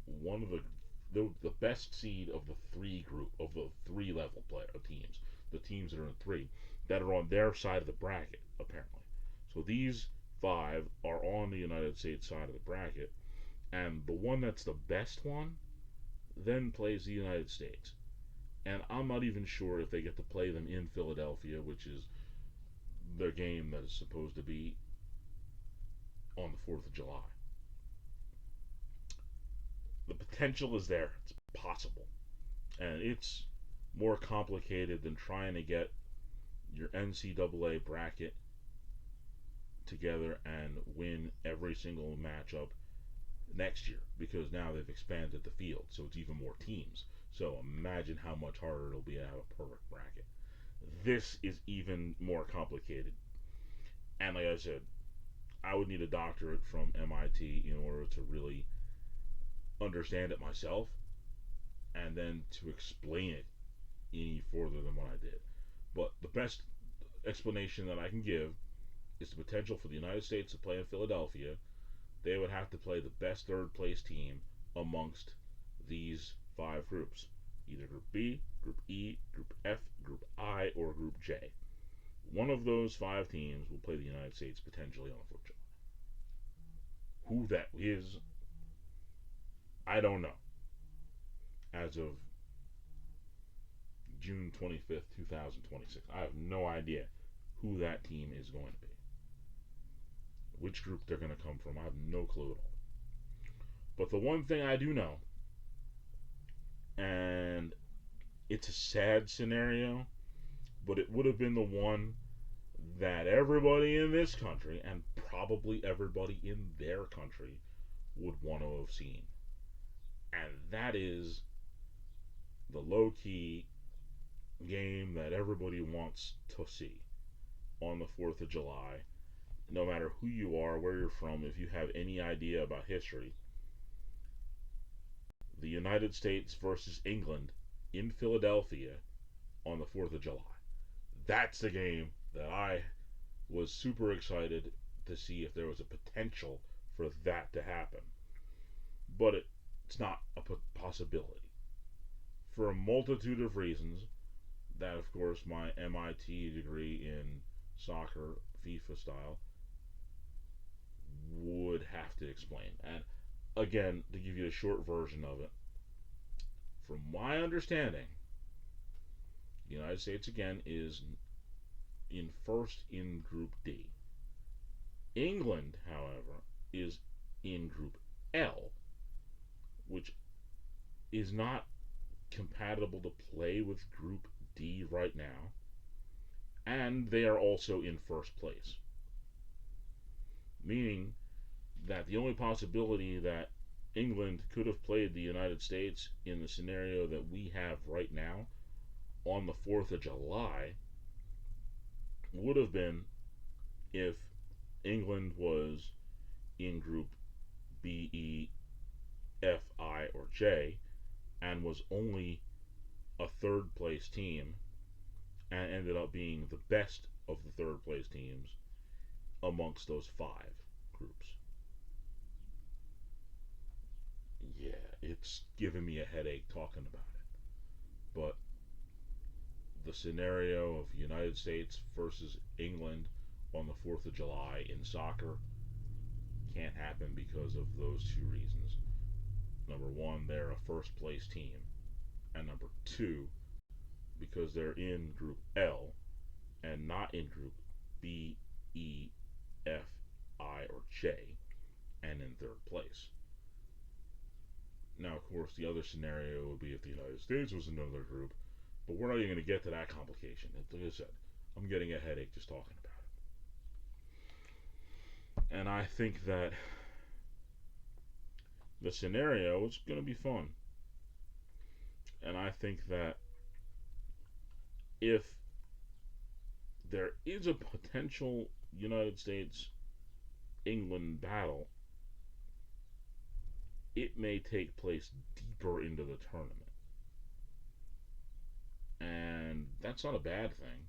one of the best seed of the three level player teams, the teams that are in 3 that are on their side of the bracket, apparently. So these 5 are on the United States side of the bracket, and the one that's the best one then plays the United States. And I'm not even sure if they get to play them in Philadelphia, which is their game that is supposed to be on the 4th of July. The potential is there. It's possible. And it's more complicated than trying to get your NCAA bracket together and win every single matchup next year, because now they've expanded the field, so it's even more teams. So imagine how much harder it'll be to have a perfect bracket. This is even more complicated. And like I said, I would need a doctorate from MIT in order to really understand it myself, and then to explain it any further than what I did. But the best explanation that I can give is the potential for the United States to play in Philadelphia. They would have to play the best third place team amongst these 5 groups. Either Group B, Group E, Group F, Group I, or Group J. One of those 5 teams will play the United States potentially on the 4th of July. Who that is, I don't know. As of June 25th, 2026, I have no idea who that team is going to be. Which group they're going to come from, I have no clue at all. But the one thing I do know, and it's a sad scenario, but it would have been the one that everybody in this country, and probably everybody in their country, would want to have seen. And that is the low key game that everybody wants to see on the 4th of July. No matter who you are, where you're from, if you have any idea about history, the United States versus England in Philadelphia on the 4th of July. That's the game that I was super excited to see if there was a potential for that to happen. But it's not a possibility. For a multitude of reasons, that of course my MIT degree in soccer, FIFA style, would have to explain. And again, to give you a short version of it, from my understanding, the United States again is in first in Group D. England, however, is in Group L, which is not compatible to play with Group D right now, and they are also in first place. Meaning that the only possibility that England could have played the United States in the scenario that we have right now on the 4th of July would have been if England was in Group B, E, F, I, or J and was only a third place team and ended up being the best of the third place teams amongst those 5 groups. Yeah, it's giving me a headache talking about it. But the scenario of United States versus England on the 4th of July in soccer can't happen because of those 2 reasons. Number 1, they're a first place team. And number 2, because they're in Group L and not in Group B, E, F, I, or J, and in third place. Now, of course, the other scenario would be if the United States was in another group, but we're not even going to get to that complication. Like I said, I'm getting a headache just talking about it. And I think that the scenario is going to be fun. And I think that if there is a potential United States England battle, it may take place deeper into the tournament. And that's not a bad thing,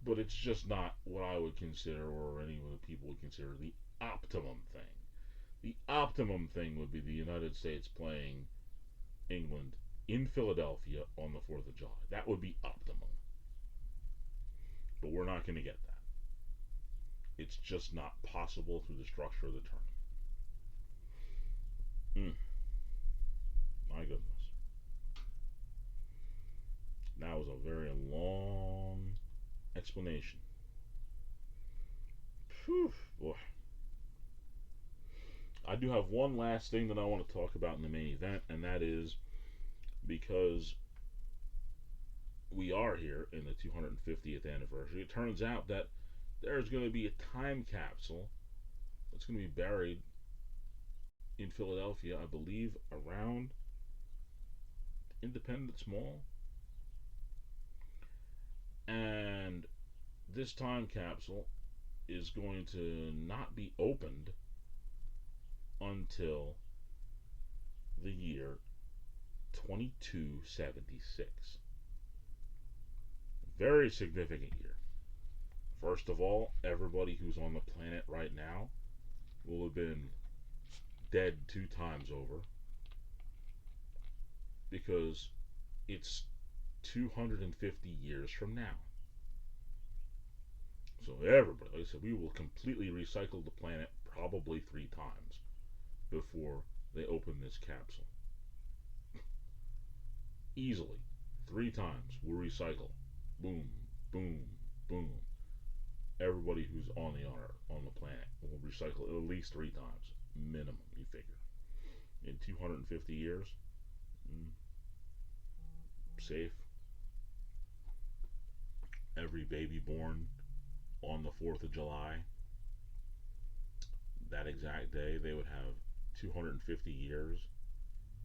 but it's just not what I would consider, or any of the people would consider, the optimum thing. The optimum thing would be the United States playing England in Philadelphia on the 4th of July. That would be optimum. But we're not going to get that. It's just not possible through the structure of the tournament. My goodness. That was a very long explanation. Whew, boy. I do have one last thing that I want to talk about in the main event, and that is because we are here in the 250th anniversary. It turns out that there's going to be a time capsule that's going to be buried in Philadelphia, I believe, around Independence Mall. And this time capsule is going to not be opened until the year 2276. Very significant year. First of all, everybody who's on the planet right now will have been dead 2 times over, because it's 250 years from now. So everybody, like I said, we will completely recycle the planet probably 3 times before they open this capsule. Easily. 3 times. We'll recycle. Boom, boom, boom. Everybody who's on the planet, will recycle at least 3 times. Minimum, you figure. In 250 years, mm, safe. Every baby born on the 4th of July, that exact day, they would have 250 years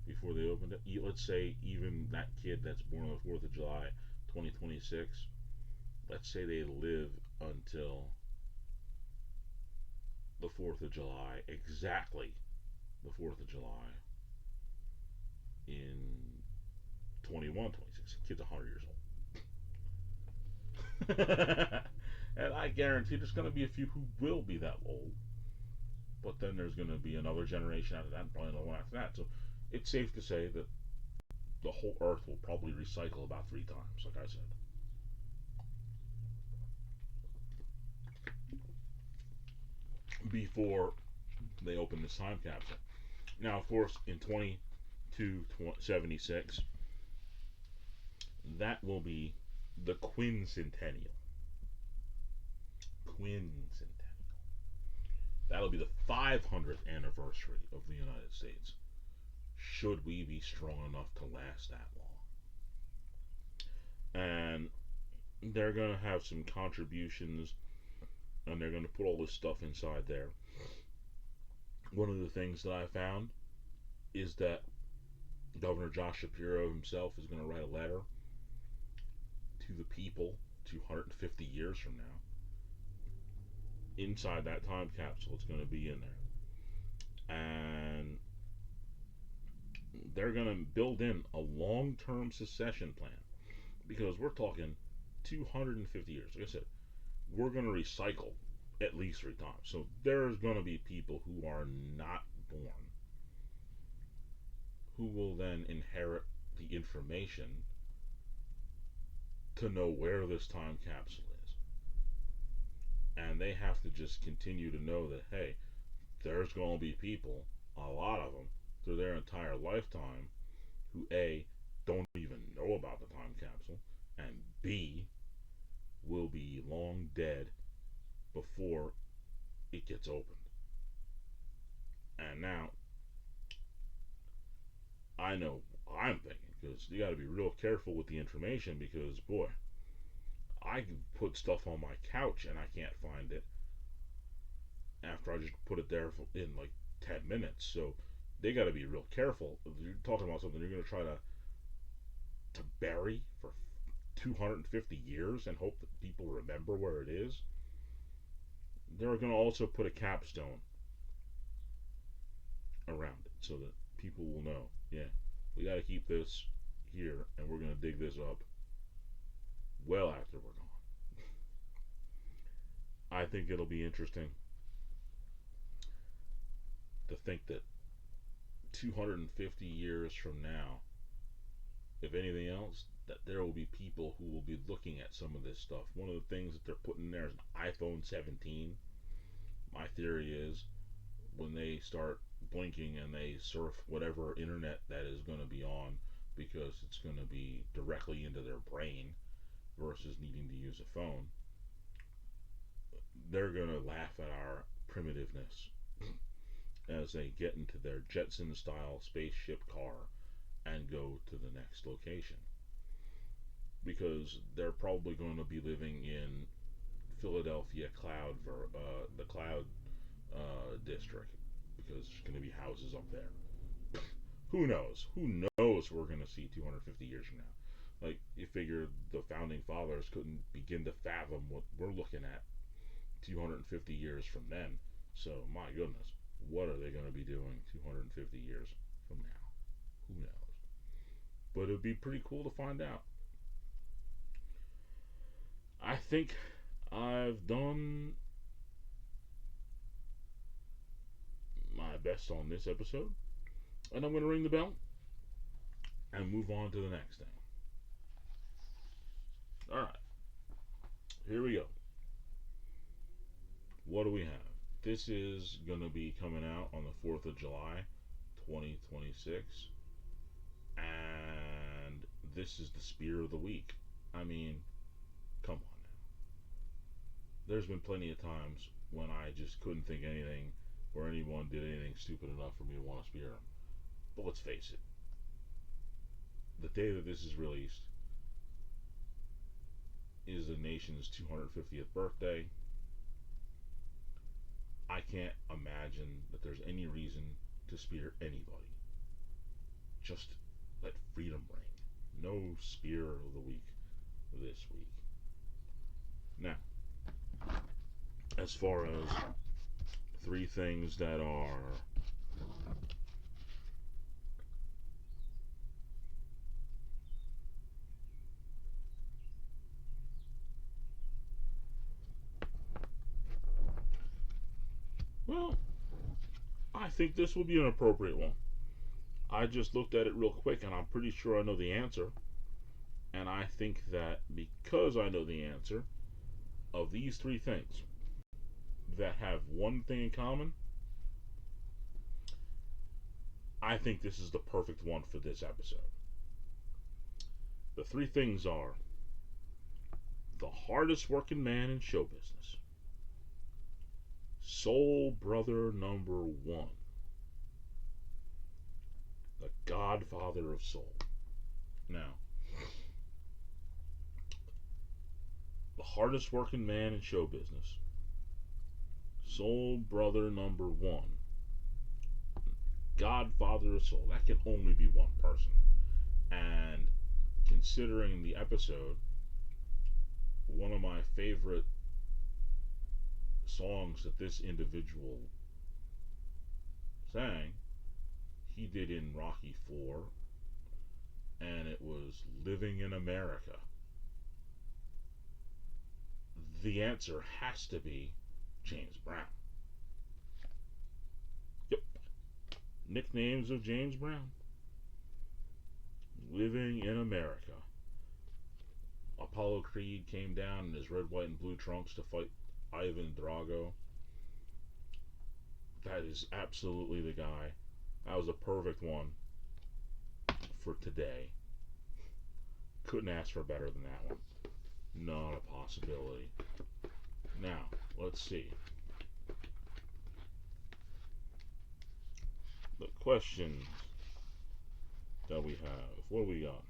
before they opened it. Let's say even that kid that's born on the 4th of July, 2026, let's say they live until the 4th of July, exactly the 4th of July in 21, 26. Kid's 100 years old. And I guarantee there's going to be a few who will be that old. But then there's going to be another generation after that, and probably another one after that. So it's safe to say that the whole Earth will probably recycle about 3 times, like I said. Before they open this time capsule. Now, of course, in 2276, that will be the quincentennial. Quincentennial. That'll be the 500th anniversary of the United States. Should we be strong enough to last that long? And they're going to have some contributions, and they're going to put all this stuff inside there. One of the things that I found is that Governor Josh Shapiro himself is going to write a letter to the people 250 years from now. Inside that time capsule, it's going to be in there. And they're going to build in a long-term succession plan, because we're talking 250 years. Like I said, we're going to recycle at least 3 times. So there's going to be people who are not born who will then inherit the information to know where this time capsule is. And they have to just continue to know that, hey, there's going to be people, a lot of them, through their entire lifetime, who A, don't even know about the time capsule, and B, will be long dead before it gets opened. And now, I know I'm thinking, because you got to be real careful with the information, because boy, I can put stuff on my couch and I can't find it after I just put it there in like 10 minutes. So they got to be real careful. If you're talking about something you're going to try to bury for 250 years and hope that people remember where it is. They're going to also put a capstone around it so that people will know, yeah, we got to keep this here, and we're going to dig this up well after we're gone. I think it'll be interesting to think that 250 years from now, if anything else, that there will be people who will be looking at some of this stuff. One of the things that they're putting in there is an iPhone 17. My theory is when they start blinking and they surf whatever internet that is going to be on, because it's going to be directly into their brain versus needing to use a phone, they're going to laugh at our primitiveness as they get into their Jetson style spaceship car and go to the next location, because they're probably going to be living in Philadelphia the Cloud district, because there's going to be houses up there. Who knows? Who knows what we're going to see 250 years from now? Like, you figure the founding fathers couldn't begin to fathom what we're looking at 250 years from then. So, my goodness, what are they going to be doing 250 years from now? Who knows? But it would be pretty cool to find out. I think I've done my best on this episode, and I'm going to ring the bell and move on to the next thing. Alright, here we go. What do we have? This is going to be coming out on the 4th of July, 2026, and this is the spear of the week. I mean, come on now. There's been plenty of times when I just couldn't think anything or anyone did anything stupid enough for me to want to spear them. But let's face it, the day that this is released is the nation's 250th birthday. I can't imagine that there's any reason to spear anybody. Just let freedom ring. No spear of the week this week. Now, as far as three things that are well, I think this would be an appropriate one. I just looked at it real quick and I'm pretty sure I know the answer. And I think that because I know the answer, of these three things that have one thing in common, I think this is the perfect one for this episode. The three things are the hardest working man in show business, soul brother number one, the godfather of soul. Now, the hardest working man in show business, soul brother number one, godfather of soul. That can only be one person. And considering the episode, one of my favorite songs that this individual sang, he did in Rocky 4, and it was Living in America. The answer has to be James Brown. Yep. Nicknames of James Brown. Living in America. Apollo Creed came down in his red, white, and blue trunks to fight Ivan Drago. That is absolutely the guy. That was a perfect one for today. Couldn't ask for better than that one. Not a possibility. Now, let's see. The questions that we have. What do we got?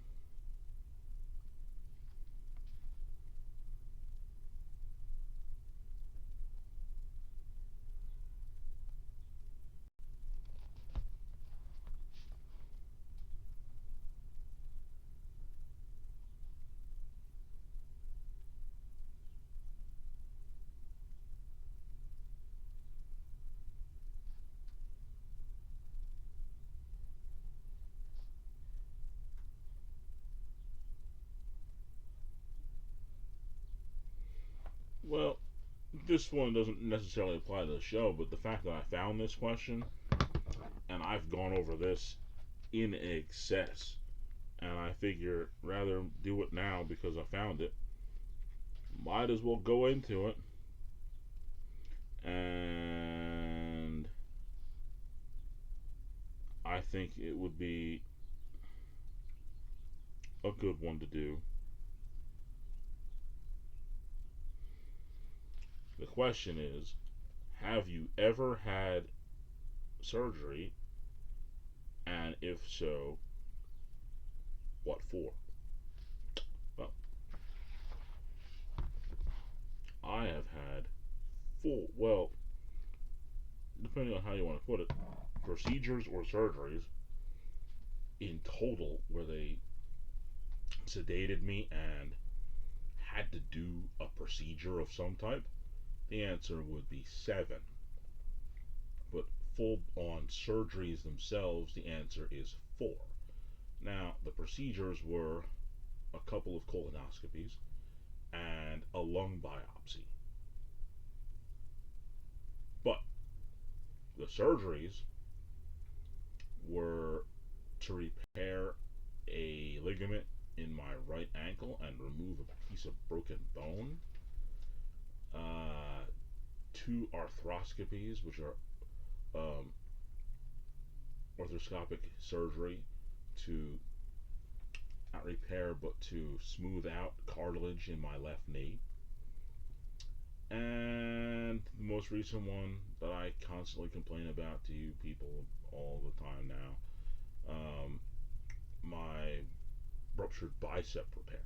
Well, this one doesn't necessarily apply to the show, but the fact that I found this question and I've gone over this in excess, and I figure rather do it now because I found it. Might as well go into it. And I think it would be a good one to do. The question is, have you ever had surgery? And if so, what for? Well, I have had well, depending on how you want to put it, procedures or surgeries in total where they sedated me and had to do a procedure of some type. The answer would be 7. But full on surgeries themselves, the answer is 4. Now, the procedures were a couple of colonoscopies and a lung biopsy. But the surgeries were to repair a ligament in my right ankle and remove a piece of broken bone. 2 arthroscopies, which are arthroscopic surgery to not repair but to smooth out cartilage in my left knee. And the most recent one that I constantly complain about to you people all the time now, my ruptured bicep repair,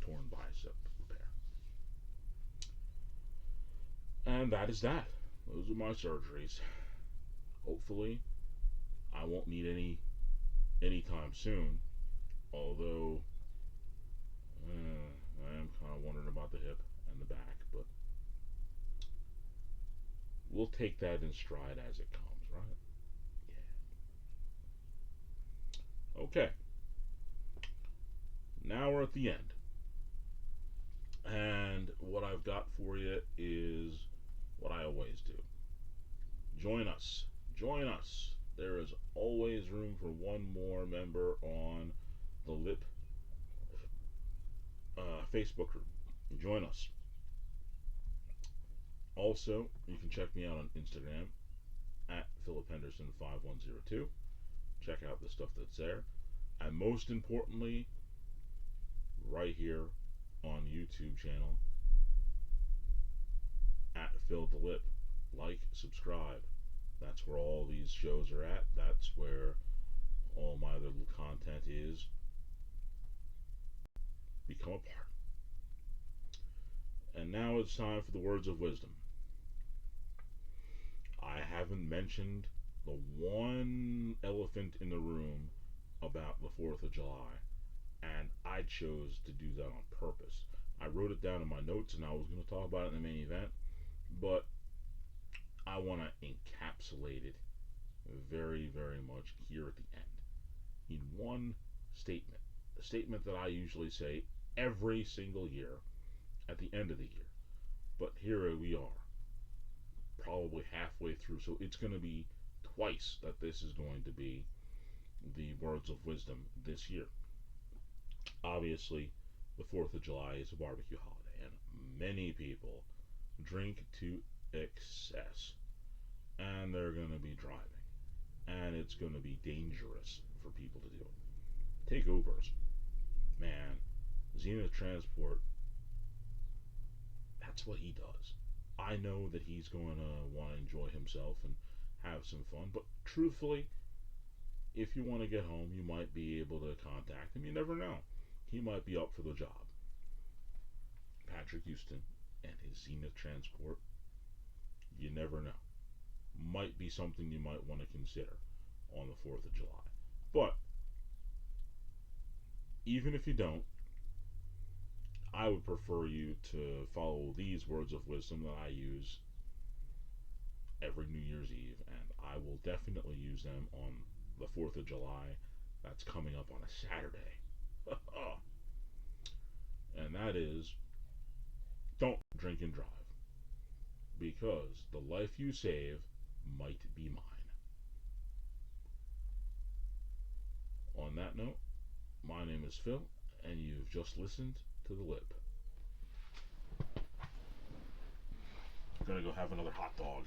torn bicep repair. And that is that. Those are my surgeries. Hopefully, I won't need any anytime soon. Although, I am kind of wondering about the hip and the back, but we'll take that in stride as it comes, right? Yeah. Okay. Now we're at the end. And what I've got for you is what I always do. Join us. Join us. There is always room for one more member on the LIP Facebook group. Join us. Also, you can check me out on Instagram at Philip Henderson 5102. Check out the stuff that's there. And most importantly, right here on YouTube channel at Phil the Lip. Like, subscribe. That's where all these shows are at. That's where all my other little content is. Become a part. And now it's time for the words of wisdom. I haven't mentioned the one elephant in the room about the 4th of July, and I chose to do that on purpose. I wrote it down in my notes and I was going to talk about it in the main event, but I want to encapsulate it very, very much here at the end in one statement. A statement that I usually say every single year at the end of the year. But here we are, probably halfway through, so it's going to be twice that this is going to be the words of wisdom this year. Obviously, the 4th of July is a barbecue holiday, and many people drink to excess, and they're going to be driving, and it's going to be dangerous for people to do it. Take Ubers. Man, Zenith Transport, that's what he does. I know that he's going to want to enjoy himself and have some fun, but truthfully, if you want to get home, you might be able to contact him. You never know. He might be up for the job. Patrick Houston and his Zenith Transport, you never know. Might be something you might want to consider on the 4th of July. But even if you don't, I would prefer you to follow these words of wisdom that I use every New Year's Eve, and I will definitely use them on the 4th of July. That's coming up on a Saturday. And that is, don't drink and drive, because the life you save might be mine. On that note, my name is Phil, and you've just listened to The Lip. I'm gonna go have another hot dog.